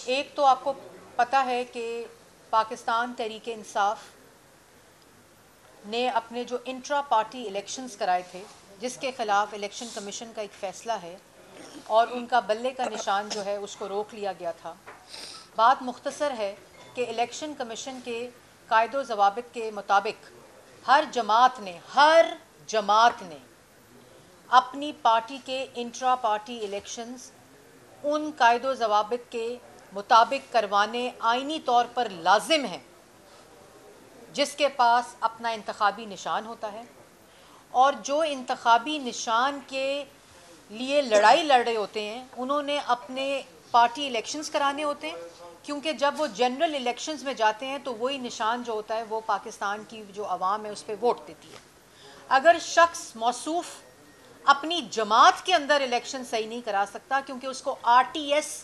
एक तो आपको पता है कि पाकिस्तान तहरीक इंसाफ ने अपने जो इंट्रा पार्टी इलेक्शंस कराए थे, जिसके ख़िलाफ़ इलेक्शन कमीशन का एक फ़ैसला है और उनका बल्ले का निशान जो है उसको रोक लिया गया था। बात मुख्तसर है कि इलेक्शन कमीशन के कायदो ज़वाबित के मुताबिक हर जमात ने अपनी पार्टी के इंट्रा पार्टी इलेक्शंस उन कायदो ज़वाबित के मुताबिक करवाने आइनी तौर पर लाजिम हैं, जिसके पास अपना इंतखाबी निशान होता है और जो इंतखाबी निशान के लिए लड़ाई लड़ रहे होते हैं उन्होंने अपने पार्टी इलेक्शंस कराने होते हैं, क्योंकि जब वो जनरल इलेक्शंस में जाते हैं तो वही निशान जो होता है वो पाकिस्तान की जो आवाम है उस पर वोट देती है। अगर शख्स मौसूफ अपनी जमात के अंदर इलेक्शन सही नहीं करा सकता क्योंकि उसको RTS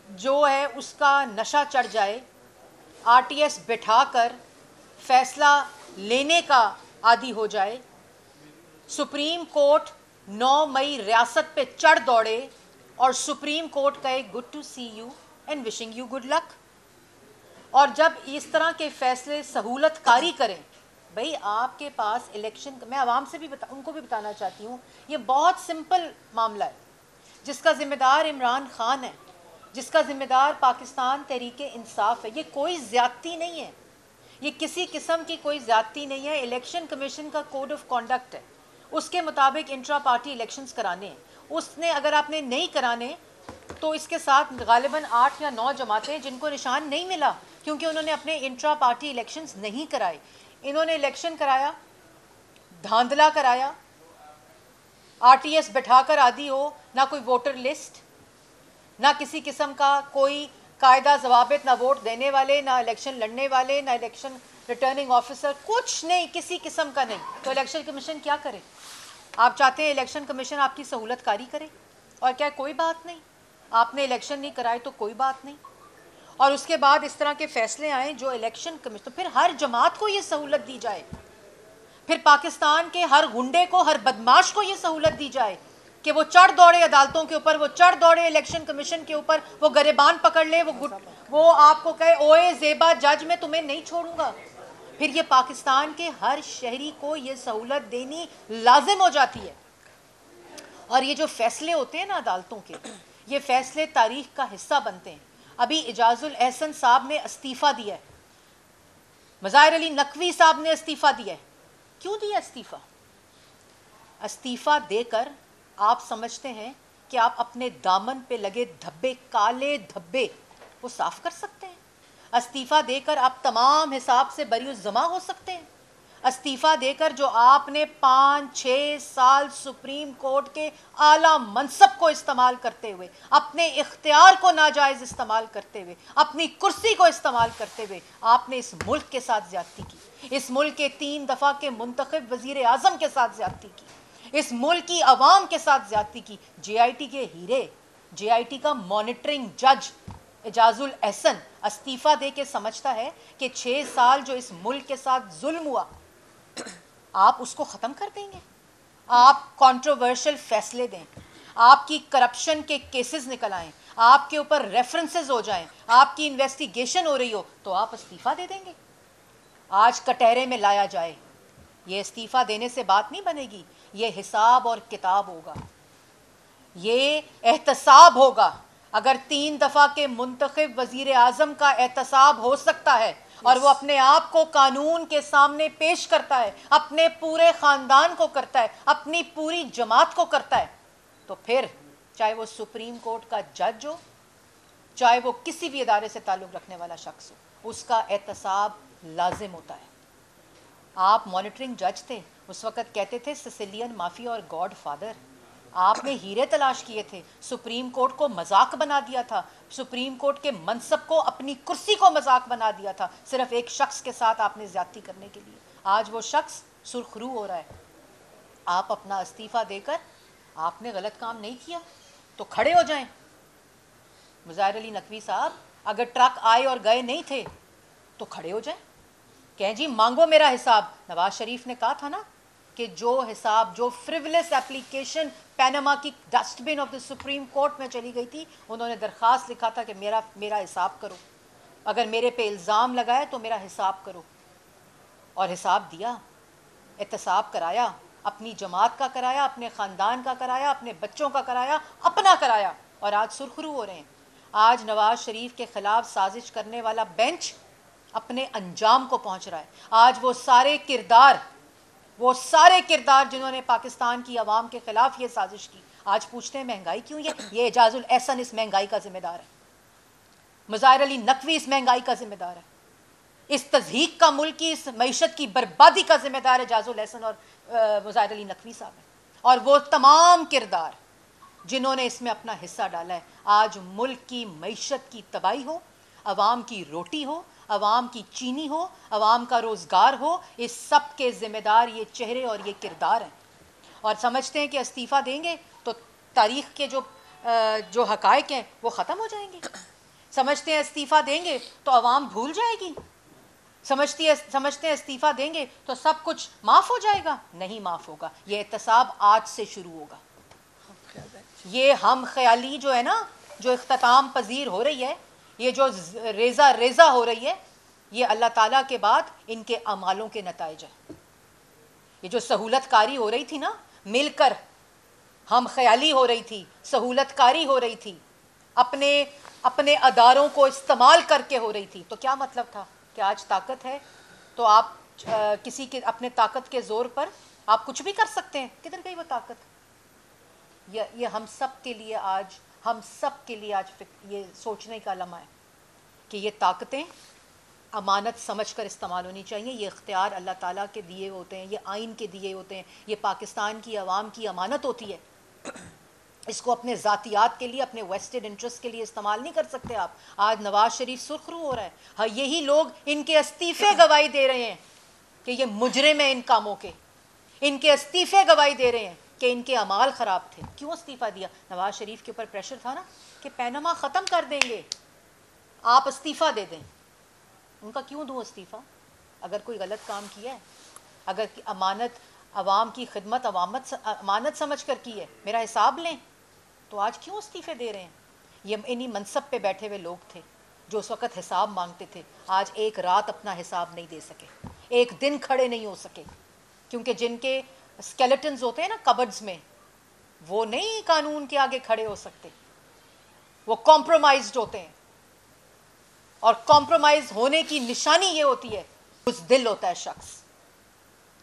जो है उसका नशा चढ़ जाए, RTS बिठाकर फैसला लेने का आदी हो जाए, सुप्रीम कोर्ट 9 मई रियासत पे चढ़ दौड़े और सुप्रीम कोर्ट कहे good to see you and wishing you good luck, और जब इस तरह के फैसले सहूलतकारी करें, भाई आपके पास इलेक्शन, मैं आवाम से भी उनको भी बताना चाहती हूँ, ये बहुत सिंपल मामला है जिसका ज़िम्मेदार इमरान खान है, जिसका ज़िम्मेदार पाकिस्तान तहरीक इंसाफ है। ये कोई ज़्यादती नहीं है, ये किसी किस्म की कोई ज़्यादती नहीं है। इलेक्शन कमीशन का कोड ऑफ कॉन्डक्ट है, उसके मुताबिक इंट्रा पार्टी इलेक्शंस कराने हैं। उसने अगर आपने नहीं कराने तो इसके साथ गालिबन 8 या 9 जमातें जिनको निशान नहीं मिला क्योंकि उन्होंने अपने इंट्रा पार्टी इलेक्शंस नहीं कराए। इन्होंने इलेक्शन कराया, धांधला कराया, RTS बैठाकर आदि हो, ना कोई वोटर लिस्ट, ना किसी किस्म का कोई कायदा ज़वाबित, ना वोट देने वाले, ना इलेक्शन लड़ने वाले, ना इलेक्शन रिटर्निंग ऑफिसर, कुछ नहीं, किसी किस्म का नहीं। तो इलेक्शन कमीशन क्या करे? आप चाहते हैं इलेक्शन कमीशन आपकी सहूलतकारी करे? और क्या कोई बात नहीं, आपने इलेक्शन नहीं कराए तो कोई बात नहीं, और उसके बाद इस तरह के फैसले आए जो इलेक्शन कमीशन, तो फिर हर जमात को ये सहूलत दी जाए, फिर पाकिस्तान के हर गुंडे को, हर बदमाश को ये सहूलत दी जाए कि वो चढ़ दौड़े अदालतों के ऊपर, वो चढ़ दौड़े इलेक्शन कमीशन के ऊपर, वो गरेबान पकड़ ले, वो आपको कहे ओए ज़ेबा जज मैं तुम्हें नहीं छोड़ूंगा। फिर ये पाकिस्तान के हर शहरी को ये सहूलत देनी लाजिम हो जाती है। और ये जो फैसले होते हैं ना अदालतों के, ये फैसले तारीख का हिस्सा बनते हैं। अभी इजाजुल एहसन साहब ने इस्तीफ़ा दिया है, मज़ाहिर अली नकवी साहब ने इस्तीफ़ा दिया है। क्यों दिया इस्तीफ़ा? इस्तीफ़ा देकर आप समझते हैं कि आप अपने दामन पे लगे धब्बे, काले धब्बे, वो साफ कर सकते हैं। इस्तीफ़ा देकर आप तमाम हिसाब से बरीउज़्ज़मा हो सकते हैं। इस्तीफ़ा देकर जो आपने 5-6 साल सुप्रीम कोर्ट के आला मनसब को इस्तेमाल करते हुए, अपने इख्तियार को नाजायज़ इस्तेमाल करते हुए, अपनी कुर्सी को इस्तेमाल करते हुए आपने इस मुल्क के साथ ज़्यादती की, इस मुल्क के 3 दफ़ा के मुंतखब वज़ीर आज़म के साथ ज़्यादती की, इस मुल्क की आवाम के साथ ज़्यादती की। JIT के हीरे, JIT का मॉनिटरिंग जज इजाजुल एहसन इस्तीफ़ा दे के समझता है कि 6 साल जो इस मुल्क के साथ जुल्म हुआ आप उसको ख़त्म कर देंगे, आप कंट्रोवर्शियल फैसले दें, आपकी करप्शन के केसेस निकल आएँ, आपके ऊपर रेफरेंसेस हो जाएं, आपकी इन्वेस्टिगेशन हो रही हो तो आप इस्तीफ़ा दे देंगे। आज कटहरे में लाया जाए, ये इस्तीफ़ा देने से बात नहीं बनेगी, ये हिसाब और किताब होगा, ये एहतसाब होगा। अगर 3 दफ़ा के मुंतखब वज़ीर आज़म का एहतसाब हो सकता है और वो अपने आप को कानून के सामने पेश करता है, अपने पूरे ख़ानदान को करता है, अपनी पूरी जमात को करता है, तो फिर चाहे वो सुप्रीम कोर्ट का जज हो, चाहे वो किसी भी इदारे से ताल्लुक़ रखने वाला शख्स हो, उसका एहतसाब लाजिम होता है। आप मॉनिटरिंग जज थे, उस वक़्त कहते थे सिसिलियन माफिया और गॉड फादर, आपने हीरे तलाश किए थे, सुप्रीम कोर्ट को मजाक बना दिया था, सुप्रीम कोर्ट के मनसब को, अपनी कुर्सी को मजाक बना दिया था, सिर्फ एक शख्स के साथ आपने ज्यादती करने के लिए। आज वो शख्स सुरखरू हो रहा है। आप अपना इस्तीफ़ा देकर, आपने गलत काम नहीं किया तो खड़े हो जाएं। मज़ाहिर अली नकवी साहब अगर ट्रक आए और गए नहीं थे तो खड़े हो जाएं, कहें जी मांगो मेरा हिसाब। नवाज शरीफ ने कहा था ना कि जो हिसाब, जो फ्रिवलेस एप्लीकेशन पैनामा की dustbin of the supreme court में चली गई थी, उन्होंने दरख्वास्त लिखा था कि मेरा हिसाब करो, अगर मेरे पे इल्ज़ाम लगाए तो मेरा हिसाब करो। और हिसाब दिया, एहतसाब कराया, अपनी जमात का कराया, अपने ख़ानदान का कराया, अपने बच्चों का कराया, अपना कराया, और आज सुरखरू हो रहे हैं। आज नवाज शरीफ के ख़िलाफ़ साजिश करने वाला बेंच अपने अंजाम को पहुंच रहा है। आज वो सारे किरदार जिन्होंने पाकिस्तान की आवाम के ख़िलाफ़ ये साजिश की, आज पूछते हैं महंगाई क्यों? ये एजाजुल एहसन इस महंगाई का ज़िम्मेदार है, मुज़ाहिर अली नकवी इस महंगाई का ज़िम्मेदार है, इस तज़हीक का मुल्क की, इस मईशत की बर्बादी का ज़िम्मेदार एजाजुल एहसन और मुज़ाहिर अली नकवी साहब है, और वो तमाम किरदार जिन्होंने इसमें अपना हिस्सा डाला है। आज मुल्क की मईशत की तबाही हो, अवाम की रोटी हो, अवाम की चीनी हो, अवाम का रोज़गार हो, इस सब के ज़िम्मेदार ये चेहरे और ये किरदार हैं। और समझते हैं कि इस्तीफ़ा देंगे तो तारीख़ के जो हक़ाइक़ हैं वो ख़त्म हो जाएंगे। समझते हैं इस्तीफ़ा देंगे तो अवाम भूल जाएगी। समझते हैं इस्तीफ़ा देंगे तो सब कुछ माफ़ हो जाएगा। नहीं माफ़ होगा। ये एहतसाब आज से शुरू होगा। ये हम ख्याली जो है ना, जो इख्तिताम पजीर हो रही है, ये जो रेज़ा हो रही है, ये अल्लाह ताला के बाद इनके अमालों के नताइज हैं। ये जो सहूलतकारी हो रही थी ना, मिलकर हम ख्याली हो रही थी, सहूलतकारी हो रही थी, अपने अदारों को इस्तेमाल करके हो रही थी, तो क्या मतलब था कि आज ताकत है तो आप किसी के अपने ताकत के ज़ोर पर आप कुछ भी कर सकते हैं। किधर गई वो ताकत? ये हम सब के लिए आज ये सोचने का लम्हा है कि ये ताकतें अमानत समझकर इस्तेमाल होनी चाहिए। ये इख्तियार अल्लाह ताला के दिए होते हैं, ये आइन के दिए होते हैं, ये पाकिस्तान की आवाम की अमानत होती है। इसको अपने ज़ातियात के लिए, अपने वेस्टेड इंटरेस्ट के लिए इस्तेमाल नहीं कर सकते आप। आज नवाज शरीफ सुर्खरू हो रहा है। हाँ, यही लोग इनके इस्तीफ़े गवाही दे रहे हैं कि ये मुजरिम है इन कामों के। इनके इस्तीफ़े गवाही दे रहे हैं कि इनके अमाल ख़राब थे। क्यों इस्तीफ़ा दिया? नवाज शरीफ के ऊपर प्रेशर था ना कि पैनामा ख़त्म कर देंगे, आप इस्तीफ़ा दे दें। उनका क्यों दूँ इस्तीफ़ा? अगर कोई गलत काम किया है, अगर अमानत अवाम की खिदमत अमानत समझ कर की है, मेरा हिसाब लें, तो आज क्यों इस्तीफ़े दे रहे हैं? ये इन्हीं मनसब पे बैठे हुए लोग थे जो उस वक़्त हिसाब मांगते थे, आज एक रात अपना हिसाब नहीं दे सके, एक दिन खड़े नहीं हो सके, क्योंकि जिनके स्केलेटन्स होते हैं ना कबर्ड्स में, वो नहीं कानून के आगे खड़े हो सकते, वो कॉम्प्रोमाइज्ड होते हैं। और कॉम्प्रोमाइज़ होने की निशानी ये होती है, उस दिल होता है शख्स।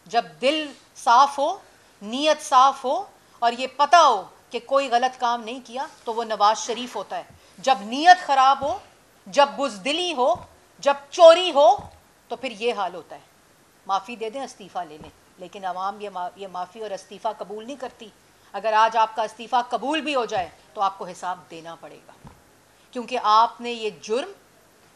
जब दिल साफ़ हो, नीयत साफ़ हो और ये पता हो कि कोई गलत काम नहीं किया, तो वो नवाज शरीफ होता है। जब नीयत ख़राब हो, जब बुज़दिली हो, जब चोरी हो, तो फिर ये हाल होता है। माफ़ी दे दें, इस्तीफ़ा ले लें, लेकिन आवाम ये माफ़ी और इस्तीफ़ा कबूल नहीं करती। अगर आज आपका इस्तीफ़ा कबूल भी हो जाए तो आपको हिसाब देना पड़ेगा, क्योंकि आपने ये जुर्म,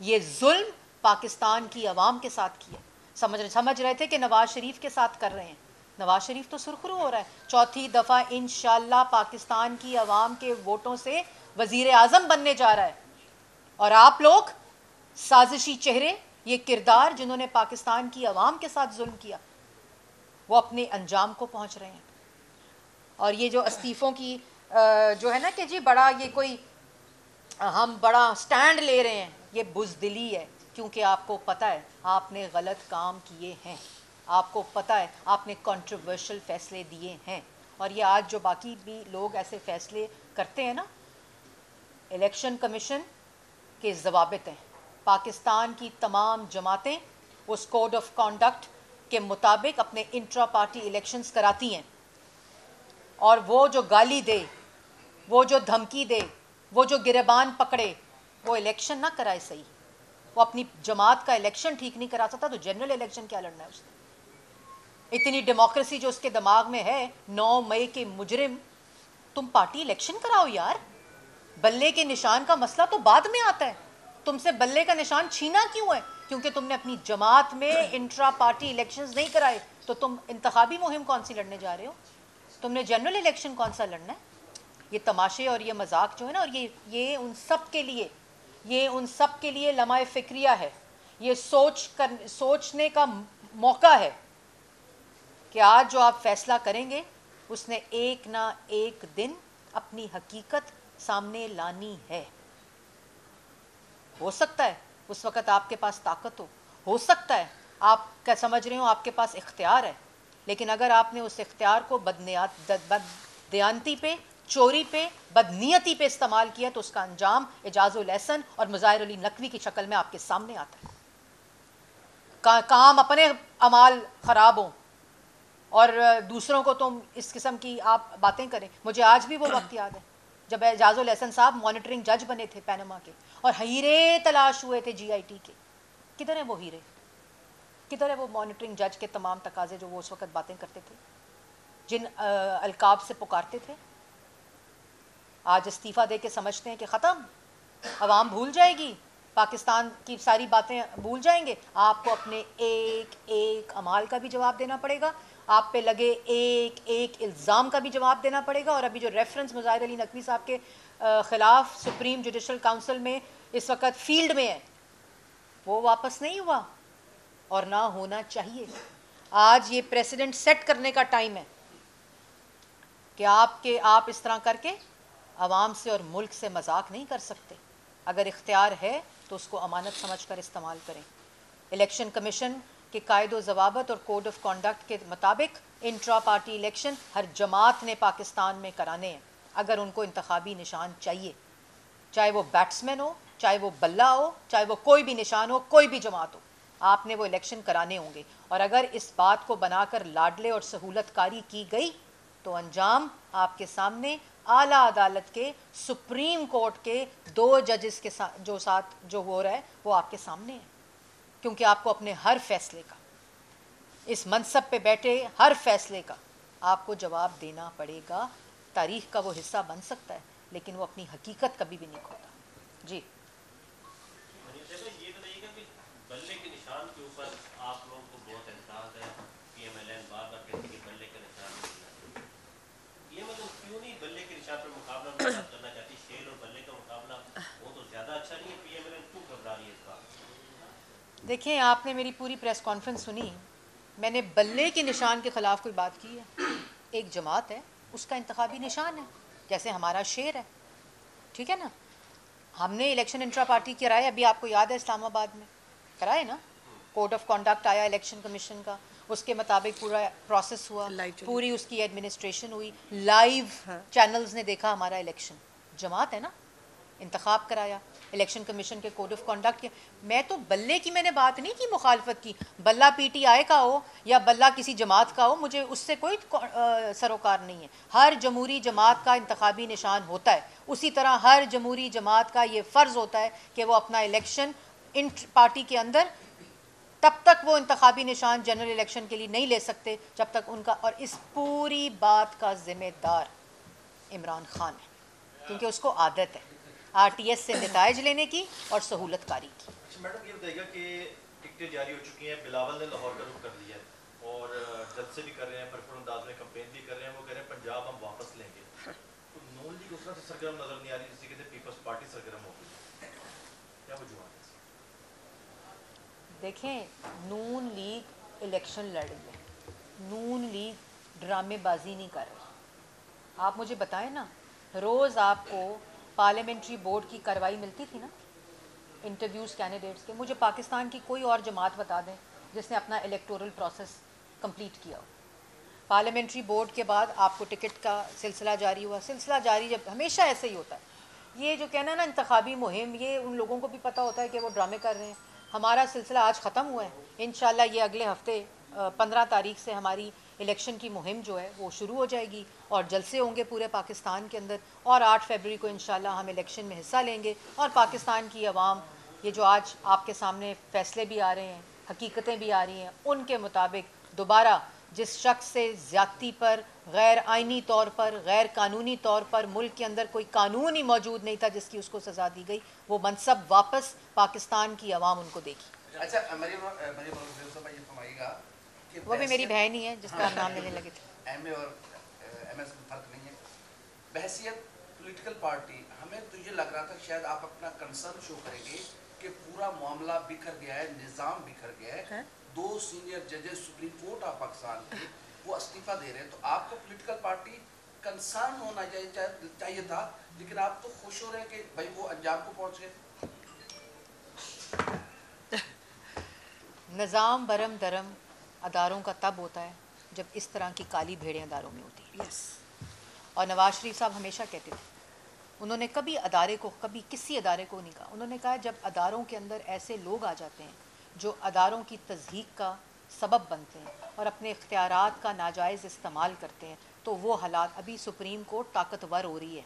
ये जुल्म पाकिस्तान की आवाम के साथ किया। समझ रहे थे कि नवाज शरीफ के साथ कर रहे हैं। नवाज शरीफ तो सुरखरू हो रहा है। चौथी दफ़ा इंशाअल्लाह पाकिस्तान की आवाम के वोटों से वज़ीर आज़म बनने जा रहा है। और आप लोग साजिशी चेहरे, ये किरदार जिन्होंने पाकिस्तान की आवाम के साथ जुल्म किया, वो अपने अंजाम को पहुँच रहे हैं। और ये जो इस्तीफ़ों की जो है ना कि जी बड़ा ये कोई हम बड़ा स्टैंड ले रहे हैं, ये बुज़दिली है, क्योंकि आपको पता है आपने गलत काम किए हैं, आपको पता है आपने कंट्रोवर्शियल फ़ैसले दिए हैं। और ये आज जो बाकी भी लोग ऐसे फ़ैसले करते हैं ना, इलेक्शन कमीशन के ज़वाबित हैं। पाकिस्तान की तमाम जमातें उस कोड ऑफ कॉन्डक्ट के मुताबिक अपने इंट्रा पार्टी इलेक्शंस कराती हैं, और वो जो गाली दे, वो जो धमकी दे, वो जो गिरबान पकड़े, वो इलेक्शन ना कराए सही। वो अपनी जमात का इलेक्शन ठीक नहीं करा सकता, तो जनरल इलेक्शन क्या लड़ना है उसने? इतनी डेमोक्रेसी जो उसके दिमाग में है, 9 मई के मुजरिम, तुम पार्टी इलेक्शन कराओ यार। बल्ले के निशान का मसला तो बाद में आता है, तुमसे बल्ले का निशान छीना क्यों है? क्योंकि तुमने अपनी जमात में इंट्रा पार्टी इलेक्शंस नहीं कराए। तो तुम इंतखाबी मुहिम कौन सी लड़ने जा रहे हो? तुमने जनरल इलेक्शन कौन सा लड़ना है? ये तमाशे और ये मजाक जो है ना, और ये उन सब के लिए लम्हा फ़िक्रिया है। ये सोचने का मौका है कि आज जो आप फैसला करेंगे उसने एक ना एक दिन अपनी हकीकत सामने लानी है। हो सकता है उस वक़्त आपके पास ताकत हो सकता है आप क्या समझ रहे हो आपके पास इख्तियार है, लेकिन अगर आपने उस इख्तियार को बददयांती पे, चोरी पे, बदनीयती पे इस्तेमाल किया तो उसका अंजाम एजाजुल एहसन और मुज़ाहिर अली नकवी की शक्ल में आपके सामने आता है। काम अपने अमाल ख़राब हों और दूसरों को तुम इस किस्म की आप बातें करें। मुझे आज भी वो वक्त याद है जब एजाजुल एहसन साहब मॉनिटरिंग जज बने थे पैनमा के और हीरे तलाश हुए थे GIT के। किधर है वो हीरे? किधर है वो मॉनिटरिंग जज के तमाम तकाजे जो वो उस वक्त बातें करते थे, जिन अलकाब से पुकारते थे? आज इस्तीफ़ा दे के समझते हैं कि ख़त्म, अवाम भूल जाएगी, पाकिस्तान की सारी बातें भूल जाएंगे। आपको अपने एक एक अमाल का भी जवाब देना पड़ेगा, आप पे लगे एक एक इल्ज़ाम का भी जवाब देना पड़ेगा। और अभी जो रेफरेंस मुज़ाहिर अली नकवी साहब के ख़िलाफ़ सुप्रीम जुडिशल काउंसिल में इस वक्त फील्ड में है, वो वापस नहीं हुआ और ना होना चाहिए। आज ये प्रेसिडेंट सेट करने का टाइम है कि आप इस तरह करके आवाम से और मुल्क से मजाक नहीं कर सकते। अगर इख्तियार है तो उसको अमानत समझ कर इस्तेमाल करें। इलेक्शन कमीशन के कायदो ज़वाबत और कोड ऑफ कॉन्डक्ट के मुताबिक इंट्रा पार्टी इलेक्शन हर जमात ने पाकिस्तान में कराने हैं। अगर उनको इंतखाबी निशान चाहिए, चाहे वो बैट्समैन हो, चाहे वो बल्ला हो, चाहे वो कोई भी निशान हो, कोई भी जमात हो, आपने वो इलेक्शन कराने होंगे। और अगर इस बात को बनाकर लाडले और सहूलतकारी की गई तो अंजाम आपके सामने आला अदालत के, सुप्रीम कोर्ट के 2 जजेस के साथ जो हो रहा है वो आपके सामने है। क्योंकि आपको अपने हर फैसले का, इस मनसब पे बैठे हर फैसले का आपको जवाब देना पड़ेगा। तारीख का वो हिस्सा बन सकता है लेकिन वो अपनी हकीकत कभी भी नहीं खोता। जी, ये बताइएगा कि बल्ले के निशान के ऊपर आप लोगों को बहुत एतराज है। PMLN बार-बार कहती है कि बल्ले का निशान नहीं, ये मतलब क्यों नहीं बल्ले के निशान पर मुकाबला करना चाहती? शेर और बल्ले का मुकाबला वो तो ज़्यादा अच्छा नहीं है? PMLN क्यों घबरा रही है इस बात? देखिए आपने मेरी पूरी प्रेस कॉन्फ्रेंस सुनी, मैंने बल्ले के निशान के ख़िलाफ़ कोई बात की है? एक जमात है उसका इंतखाबी निशान है, जैसे हमारा शेर है, ठीक है ना। हमने इलेक्शन इंट्रा पार्टी कराए, अभी आपको याद है इस्लामाबाद में कराए ना, कोड ऑफ कॉन्डक्ट आया इलेक्शन कमीशन का, उसके मुताबिक पूरा प्रोसेस हुआ, पूरी उसकी एडमिनिस्ट्रेशन हुई, लाइव चैनल्स ने देखा हमारा इलेक्शन। जमात है ना, इंतखाब कराया इलेक्शन कमीशन के कोड ऑफ कॉन्डक्ट के। मैं तो बल्ले की मैंने बात नहीं की, मुखालफत की। बल्ला PTI का हो या बल्ला किसी जमात का हो, मुझे उससे कोई सरोकार नहीं है। हर जमहूरी जमात का इंतखाबी निशान होता है, उसी तरह हर जमहूरी जमात का ये फ़र्ज़ होता है कि वो अपना इलेक्शन इन पार्टी के अंदर, तब तक वो इंतखाबी निशान जनरल इलेक्शन के लिए नहीं ले सकते जब तक उनका, और इस पूरी बात का ज़िम्मेदार इमरान खान है क्योंकि उसको आदत है RTS से नताइज लेने की और सहूलतकारी की। मैडम ये बताइएगा कि टिकटें जारी हो चुकी हैं, बिलावल ने लाहौर का रुख कर लिया है और जलसे भी कर रहे हैं, भरपूर अंदाज में कंपेन भी कर रहे हैं। वो कह रहे हैं पंजाब हम वापस लेंगे। तो नून लीग उस तरह से सरगर्म नजर नहीं आ रही जिससे कहते पीपल्स पार्टी सरगर्म हो गई, क्या वजूहत है? देखें, नून लीग इलेक्शन लड़ रही है, नून लीग ड्रामेबाजी नहीं कर रही। आप मुझे बताएं ना, रोज़ आपको पार्लियामेंट्री बोर्ड की कार्रवाई मिलती थी ना, इंटरव्यूज़ कैंडिडेट्स के। मुझे पाकिस्तान की कोई और जमात बता दें जिसने अपना इलेक्टोरल प्रोसेस कंप्लीट किया हो। पार्लियामेंट्री बोर्ड के बाद आपको टिकट का सिलसिला जारी हुआ, सिलसिला जारी जब हमेशा ऐसे ही होता है। ये जो कहना ना इंतखाबी मुहिम, ये उन लोगों को भी पता होता है कि वो ड्रामे कर रहे हैं। हमारा सिलसिला आज ख़त्म हुआ है, इंशाल्लाह ये अगले हफ्ते 15 तारीख से हमारी इलेक्शन की मुहिम जो है वो शुरू हो जाएगी और जलसे होंगे पूरे पाकिस्तान के अंदर। और 8 फरवरी को इंशाल्लाह हम इलेक्शन में हिस्सा लेंगे और पाकिस्तान की आवाम, ये जो आज आपके सामने फ़ैसले भी आ रहे हैं, हकीकतें भी आ रही हैं, उनके मुताबिक दोबारा जिस शख्स से ज़्यादती पर, गैर आइनी तौर पर, गैर कानूनी तौर पर, मुल्क के अंदर कोई कानून ही मौजूद नहीं था जिसकी उसको सज़ा दी गई, वो मनसब वापस पाकिस्तान की आवाम उनको देगी। अच्छा, फरमाइएगा कि वो भी मेरी बहन ही है जिसका हम नाम लेने लगे थे। MA और MS में फ़र्क नहीं है। बहसियत पॉलिटिकल पार्टी, हमें तो ये लग रहा था शायद आप अपना कंसर्न शो करेंगे कि पूरा मामला बिखर गया है, निज़ाम बिखर गया है। 2 सीनियर जजेस सुप्रीम कोर्ट ऑफ पाकिस्तान के वो इस्तीफा दे रहे हैं, तो आपको पॉलिटिकल पार्टी कंसर्न होना चाहिए था, लेकिन आप तो खुश हो रहे हैं कि भाई वो अंजाम को पहुंच गए। निज़ाम बरम दरम अदारों का तब होता है जब इस तरह की काली भेड़ें अदारों में होती है। और नवाज शरीफ साहब हमेशा कहते थे, उन्होंने कभी अदारे को, कभी किसी अदारे को नहीं कहा, उन्होंने कहा जब अदारों के अंदर ऐसे लोग आ जाते हैं जो अदारों की तज़हीक का सबब बनते हैं और अपने इख्तियारात का नाजायज़ इस्तेमाल करते हैं, तो वो हालात, अभी सुप्रीम कोर्ट ताकतवर हो रही है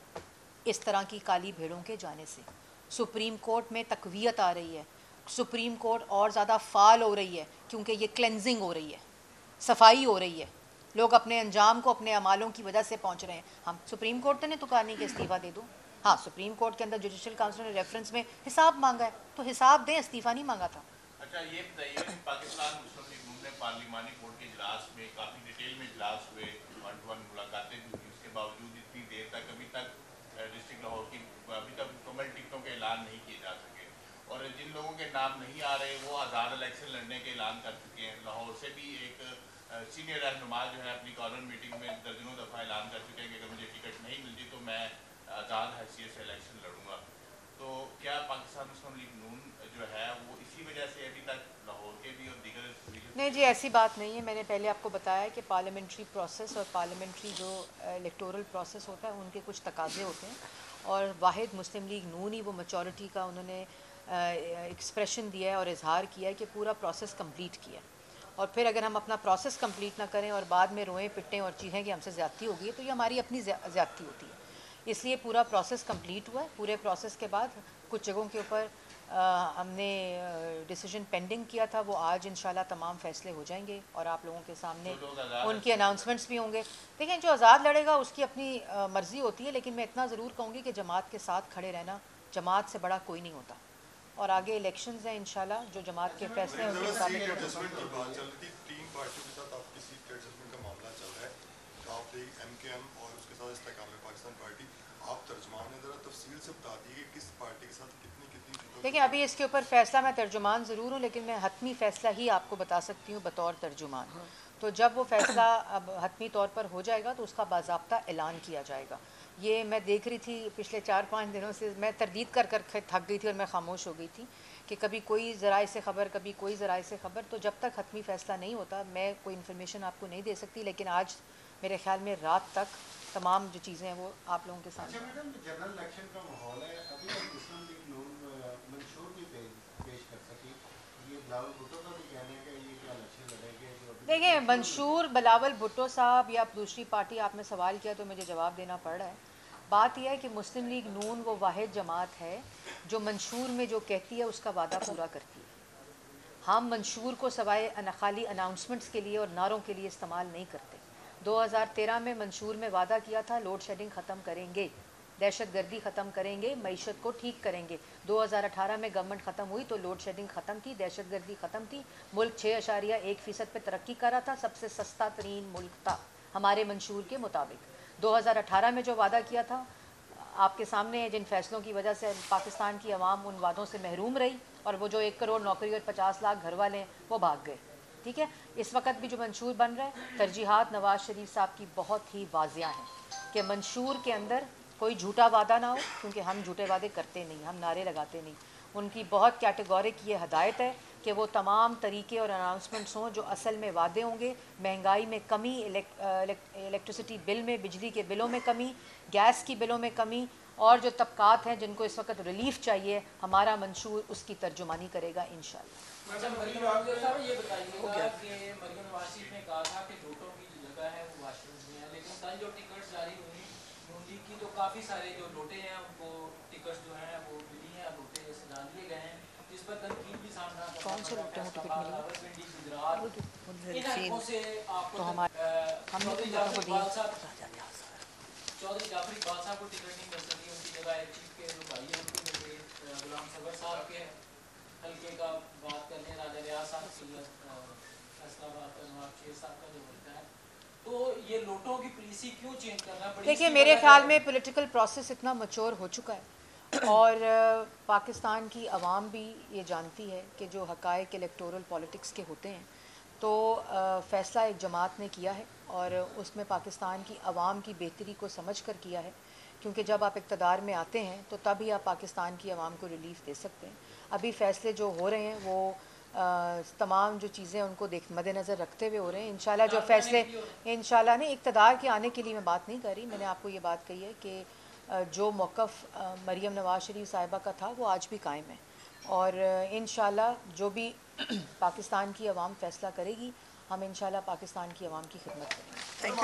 इस तरह की काली भेड़ों के जाने से। सुप्रीम कोर्ट में तक़वियत आ रही है, सुप्रीम कोर्ट और ज़्यादा फ़ाल हो रही है क्योंकि ये क्लेंजिंग हो रही है, सफाई हो रही है। लोग अपने अंजाम को अपने अमालों की वजह से पहुंच रहे हैं। हम सुप्रीम कोर्ट ने तो कहा नहीं कि इस्तीफ़ा दे दो। हाँ, सुप्रीम कोर्ट के अंदर जुडिशल काउंसिल ने रेफरेंस में हिसाब मांगा है, तो हिसाब दें, इस्तीफ़ा नहीं मांगा था। अच्छा, ये बताइए कि पाकिस्तान मुस्लिम लीग नून ने पार्लिमानी बोर्ड के इजलास में काफ़ी डिटेल में इजलास हुए, 1-to-1 मुलाकातें भी हुई, उसके बावजूद इतनी देर तक अभी तक डिस्ट्रिक्ट लाहौर की अभी तक मुकम्मल टिकटों के ऐलान नहीं किए जा सके, और जिन लोगों के नाम नहीं आ रहे वो आज़ाद इलेक्शन लड़ने के ऐलान कर चुके हैं। लाहौर से भी एक सीनियर रहनुमा जो है अपनी कॉर्नर मीटिंग में दर्जनों दफ़ा ऐलान कर चुके हैं कि अगर मुझे टिकट नहीं मिलती तो मैं आज़ाद हैसियत से इलेक्शन लड़ूंगा। तो क्या पाकिस्तान मुस्लिम लीग नून जो है वो इसी वजह से अभी तक लाहौर के भी और दीगर? नहीं जी, ऐसी बात नहीं है। मैंने पहले आपको बताया कि पार्लियामेंट्री प्रोसेस और पार्लियामेंट्री जो इलेक्टोरल प्रोसेस होता है उनके कुछ तकाजे होते हैं, और वाहिद मुस्लिम लीग नून ही वो मेचॉरिटी का उन्होंने एक्सप्रेशन दिया है और इजहार किया है कि पूरा प्रोसेस कंप्लीट किया। और फिर अगर हम अपना प्रोसेस कंप्लीट ना करें और बाद में रोएं पिटें और चीज़ें कि हमसे ज़्यादती होगी, तो ये हमारी अपनी ज़्यादती होती है। इसलिए पूरा प्रोसेस कंप्लीट हुआ है। पूरे प्रोसेस के बाद कुछ जगहों के ऊपर हमने डिसीजन पेंडिंग किया था, वो आज इंशाल्लाह तमाम फ़ैसले हो जाएंगे और आप लोगों के सामने उनके अनाउंसमेंट्स भी होंगे। देखें, जो आज़ाद लड़ेगा उसकी अपनी मर्ज़ी होती है, लेकिन मैं इतना ज़रूर कहूँगी कि जमात के साथ खड़े रहना, जमात से बड़ा कोई नहीं होता। और आगे इलेक्शंस हैं इंशाल्लाह, जो जमात के फैसले हैं उसके मुताबिक। तीन पार्टियों के साथ आपकी सीट एडजस्टमेंट का मामला चल रहा है, आप MKM और उसके साथ इस्तेकाम पाकिस्तान पार्टी, आप तर्जुमान ने ज़रा तफसील से बता दी कि किस पार्टी के साथ कितनी देखिए, अभी इसके ऊपर फ़ैसला, मैं तर्जुमान ज़रूर हूँ लेकिन मैं हतमी फ़ैसला ही आपको बता सकती हूँ बतौर तर्जुमान। तो जब वो फ़ैसला अब हतमी तौर पर हो जाएगा तो उसका बाज़ाब्ता ऐलान किया जाएगा। ये मैं देख रही थी पिछले 4-5 दिनों से, मैं तरदीद कर कर थक गई थी और मैं खामोश हो गई थी कि कभी कोई ज़राए से ख़बर, कभी कोई ज़राए से ख़बर। तो जब तक हतमी फ़ैसला नहीं होता मैं कोई इन्फॉर्मेशन आपको नहीं दे सकती, लेकिन आज मेरे ख्याल में रात तक तमाम जो चीज़ें हैं वो आप लोगों के सामने। अच्छा मैडम, जनरल इलेक्शन का माहौल है, अभी तक मुस्लिम लीग नून मंशूर भी पेश कर सकी, ये बिलावल भुट्टो का भी कहना है कि ये क्या इलेक्शन लड़ेंगे जो देखिए, मंशूर बिलावल भुट्टो साहब या दूसरी पार्टी, आपने सवाल किया तो मुझे जवाब देना पड़ रहा है। बात यह है कि मुस्लिम लीग नून वो वाहिद जमात है जो मंशूर में जो कहती है उसका वादा पूरा करती है। हम मंशूर को सवाए खाली अनाउंसमेंट्स के लिए और नारों के लिए इस्तेमाल नहीं करते। 2013 में मंशूर में वादा किया था लोड शेडिंग ख़त्म करेंगे, दहशतगर्दी ख़त्म करेंगे, मईशत को ठीक करेंगे। 2018 में गवर्नमेंट ख़त्म हुई तो लोड शेडिंग ख़त्म थी, दहशतगर्दी ख़त्म थी, मुल्क 6.1% पे तरक्की कर रहा था, सबसे सस्ता तरीन मुल्क था हमारे मंशूर के मुताबिक। 2018 में जो वादा किया था आपके सामने है, जिन फैसलों की वजह से पाकिस्तान की आवाम उन वादों से महरूम रही और वो जो 1 करोड़ नौकरी और 50 लाख घर वाले हैं वो भाग गए। ठीक है, इस वक्त भी जो मंशूर बन रहा है, तरजीहात नवाज शरीफ साहब की बहुत ही वाजिया हैं कि मंशूर के अंदर कोई झूठा वादा ना हो, क्योंकि हम झूठे वादे करते नहीं, हम नारे लगाते नहीं। उनकी बहुत कैटेगोरिक ये हदायत है कि वो तमाम तरीके और अनाउंसमेंट्स हों जो असल में वादे होंगे। महंगाई में कमी, इलेक्ट्रिसिटी बिल में, बिजली के बिलों में कमी, गैस की बिलों में कमी, और जो तबकात हैं जिनको इस वक्त रिलीफ चाहिए, हमारा मंशूर उसकी तर्जुमानी करेगा इंशाअल्लाह। मरियम नवाज साहब, ये बताइएगा कि मरियम नवाज ने कहा था कि वोटों की जो जगह है वो वाशरूम में है, लेकिन कल जो टिकट जारी हुई नून लीग की तो काफ़ी सारे जो लोटे हैं उनको टिकट जो हैं वो मिली हैं, लोटे सजा दिए गए हैं, जिस पर तनकीद भी सामना कौन से लोटे हैं टिकट मिली? रावलपिंडी, गुजरात, इन हलकों से आपको तो हमारे चौधरी जाफर इकबाल साहब को टिकट नहीं मिल सकी, उनकी जगह एक चीफ के जो भाई है उनको मिल गई। गुलाम सबर साहब के हल्के का बात कर लें, राजा रियाज साहब फैसलाबाद का नवाब शेर साहब का जो होता है, तो ये लोटों की पॉलिसी क्यों चेंज करना पड़ी? देखिए, मेरे ख्याल में पॉलिटिकल प्रोसेस इतना मैच्योर हो चुका है और पाकिस्तान की आवाम भी ये जानती है कि जो हक़ाइक़ इलेक्टोरल पॉलिटिक्स के होते हैं तो फ़ैसला एक जमात ने किया है और उसमें पाकिस्तान की आवाम की बेहतरी को समझ कर किया है, क्योंकि जब आप इक़्तिदार में आते हैं तो तभी आप पाकिस्तान की आवाम को रिलीफ दे सकते हैं। अभी फ़ैसले जो हो रहे हैं वो तमाम जो चीज़ें उनको मद्देनज़र रखते हुए हो रहे हैं। इंशाल्लाह जो फ़ैसले इंशाल्लाह नहीं, इक़्तिदार के आने के लिए मैं बात नहीं कर रही, मैंने आपको ये बात कही है कि जो मौक़िफ़ मरीम नवाज़ शरीफ साहिबा का था वो आज भी कायम है और इंशाल्लाह जो भी पाकिस्तान की आवाम फ़ैसला करेगी हम इंशाल्लाह पाकिस्तान की आवाम की खिदमत करेंगे।